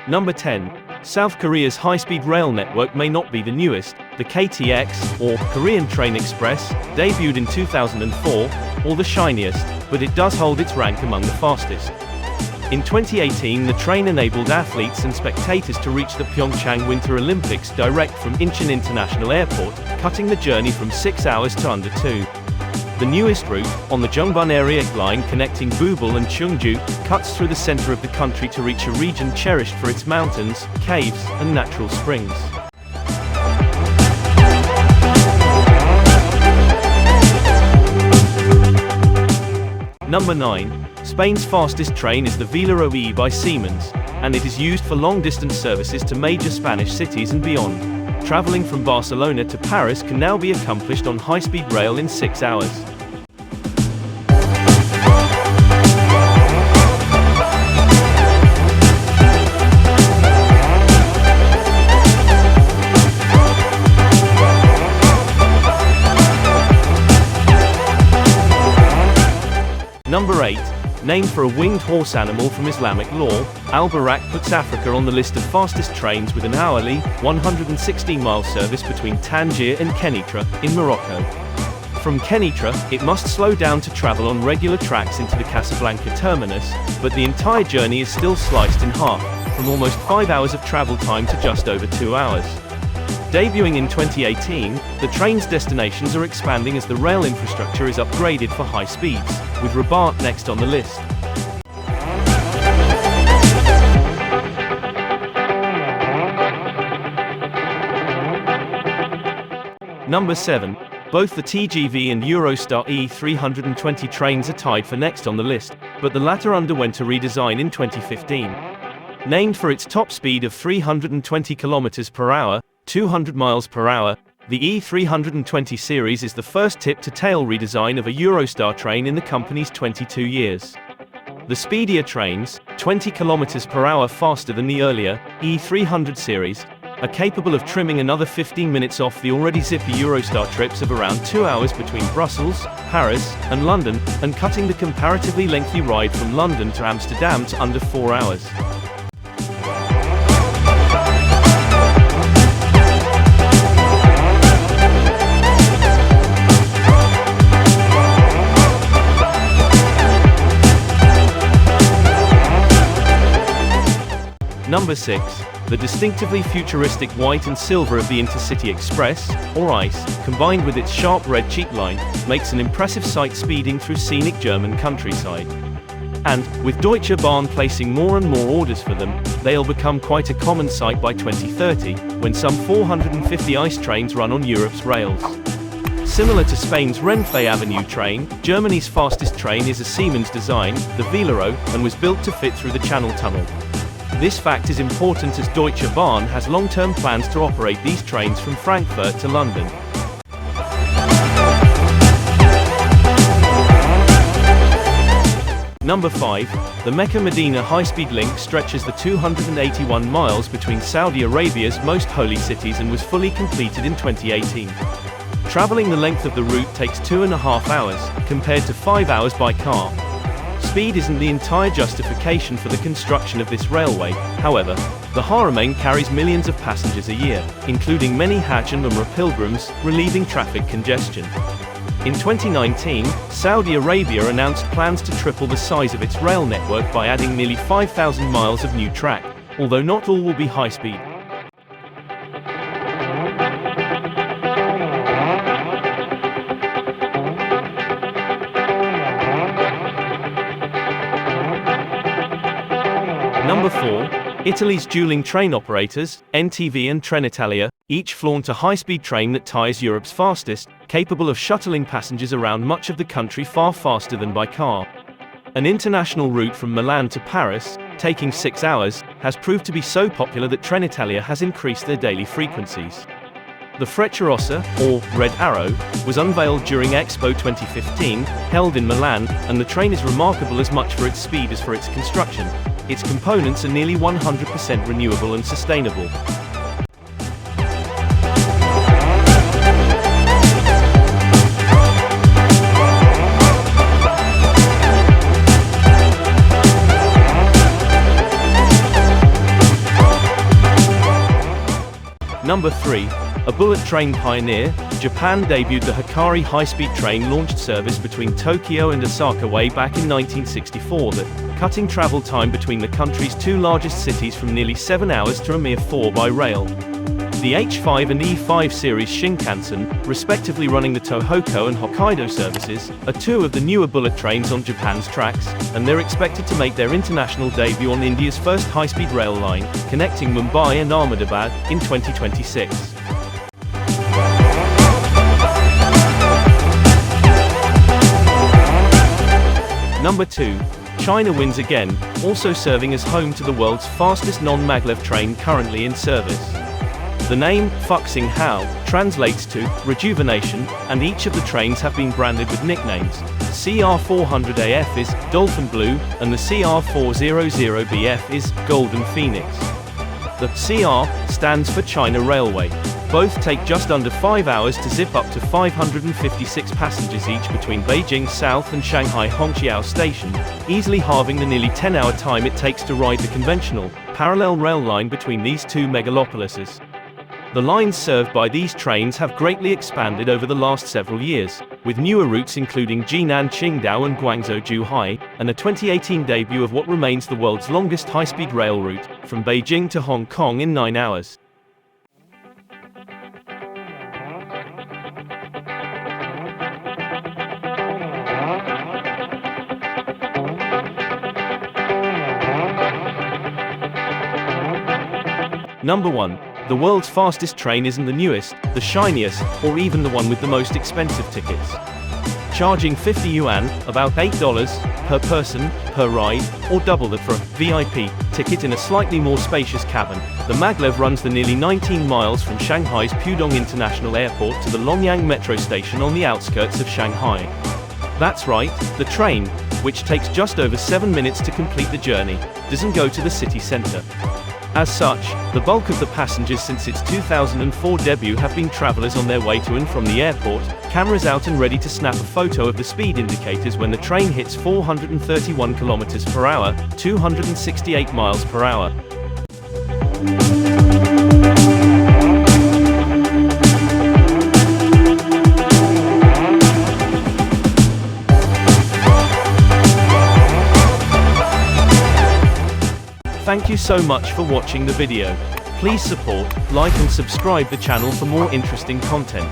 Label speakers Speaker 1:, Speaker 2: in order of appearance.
Speaker 1: Number 10. South Korea's high-speed rail network may not be the newest. The KTX, or Korean Train Express, debuted in 2004, or the shiniest, but it does hold its rank among the fastest. In 2018, the train enabled athletes and spectators to reach the Pyeongchang Winter Olympics direct from Incheon International Airport, cutting the journey from 6 hours to under 2. The newest route, on the Jeongbun area line connecting Bubul and Cheongju, cuts through the center of the country to reach a region cherished for its mountains, caves, and natural springs. Number 9. Spain's fastest train is the Velero E by Siemens, and it is used for long-distance services to major Spanish cities and beyond. Traveling from Barcelona to Paris can now be accomplished on high-speed rail in 6 hours. Number 8. Named for a winged horse animal from Islamic law, Boraq puts Africa on the list of fastest trains with an hourly, 116-mile service between Tangier and Kenitra, in Morocco. From Kenitra, it must slow down to travel on regular tracks into the Casablanca terminus, but the entire journey is still sliced in half, from almost 5 hours of travel time to just over 2 hours. Debuting in 2018, the train's destinations are expanding as the rail infrastructure is upgraded for high speeds, with Rabat next on the list. Number 7. Both the TGV and Eurostar E320 trains are tied for next on the list, but the latter underwent a redesign in 2015. Named for its top speed of 320 km per hour, 200 miles per hour, the E320 series is the first tip-to-tail redesign of a Eurostar train in the company's 22 years. The speedier trains, 20 km per hour faster than the earlier E300 series, are capable of trimming another 15 minutes off the already zippy Eurostar trips of around 2 hours between Brussels, Paris, and London, and cutting the comparatively lengthy ride from London to Amsterdam to under 4 hours. Number 6. The distinctively futuristic white and silver of the Intercity Express, or ICE, combined with its sharp red cheek line, makes an impressive sight speeding through scenic German countryside. And, with Deutsche Bahn placing more and more orders for them, they'll become quite a common sight by 2030, when some 450 ICE trains run on Europe's rails. Similar to Spain's Renfe AVE train, Germany's fastest train is a Siemens design, the Velero, and was built to fit through the Channel Tunnel. This fact is important as Deutsche Bahn has long-term plans to operate these trains from Frankfurt to London. Number 5. The Mecca-Medina high-speed link stretches the 281 miles between Saudi Arabia's most holy cities and was fully completed in 2018. Traveling the length of the route takes 2.5 hours, compared to 5 hours by car. Speed isn't the entire justification for the construction of this railway, however. The Haramain carries millions of passengers a year, including many Hajj and Umrah pilgrims, relieving traffic congestion. In 2019, Saudi Arabia announced plans to triple the size of its rail network by adding nearly 5,000 miles of new track, although not all will be high-speed. Number 4. Italy's dueling train operators, NTV and Trenitalia, each flaunt a high-speed train that ties Europe's fastest, capable of shuttling passengers around much of the country far faster than by car. An international route from Milan to Paris, taking 6 hours, has proved to be so popular that Trenitalia has increased their daily frequencies. The Frecciarossa, or Red Arrow, was unveiled during Expo 2015, held in Milan, and the train is remarkable as much for its speed as for its construction. Its components are nearly 100% renewable and sustainable. Number 3. A bullet train pioneer, Japan debuted the Hikari high-speed train launched service between Tokyo and Osaka way back in 1964 that, cutting travel time between the country's two largest cities from nearly 7 hours to a mere 4 by rail. The H5 and E5 series Shinkansen, respectively running the Tohoku and Hokkaido services, are two of the newer bullet trains on Japan's tracks, and they're expected to make their international debut on India's first high-speed rail line, connecting Mumbai and Ahmedabad, in 2026. Number 2. China wins again, also serving as home to the world's fastest non-maglev train currently in service. The name, Fuxing Hao, translates to rejuvenation, and each of the trains have been branded with nicknames. CR400AF is Dolphin Blue, and the CR400BF is Golden Phoenix. The CR stands for China Railway. Both take just under 5 hours to zip up to 556 passengers each between Beijing South and Shanghai Hongqiao Station, easily halving the nearly 10-hour time it takes to ride the conventional, parallel rail line between these two megalopolises. The lines served by these trains have greatly expanded over the last several years, with newer routes including Jinan Qingdao and Guangzhou Zhuhai, and a 2018 debut of what remains the world's longest high-speed rail route, from Beijing to Hong Kong in 9 hours. Number 1. The world's fastest train isn't the newest, the shiniest, or even the one with the most expensive tickets. Charging 50 yuan, about $8, per person, per ride, or double that for a VIP ticket in a slightly more spacious cabin, the Maglev runs the nearly 19 miles from Shanghai's Pudong International Airport to the Longyang metro station on the outskirts of Shanghai. That's right, the train, which takes just over 7 minutes to complete the journey, doesn't go to the city center. As such, the bulk of the passengers since its 2004 debut have been travelers on their way to and from the airport, cameras out and ready to snap a photo of the speed indicators when the train hits 431 km per hour, 268 miles per hour. Thank you so much for watching the video. Please support, like and subscribe the channel for more interesting content.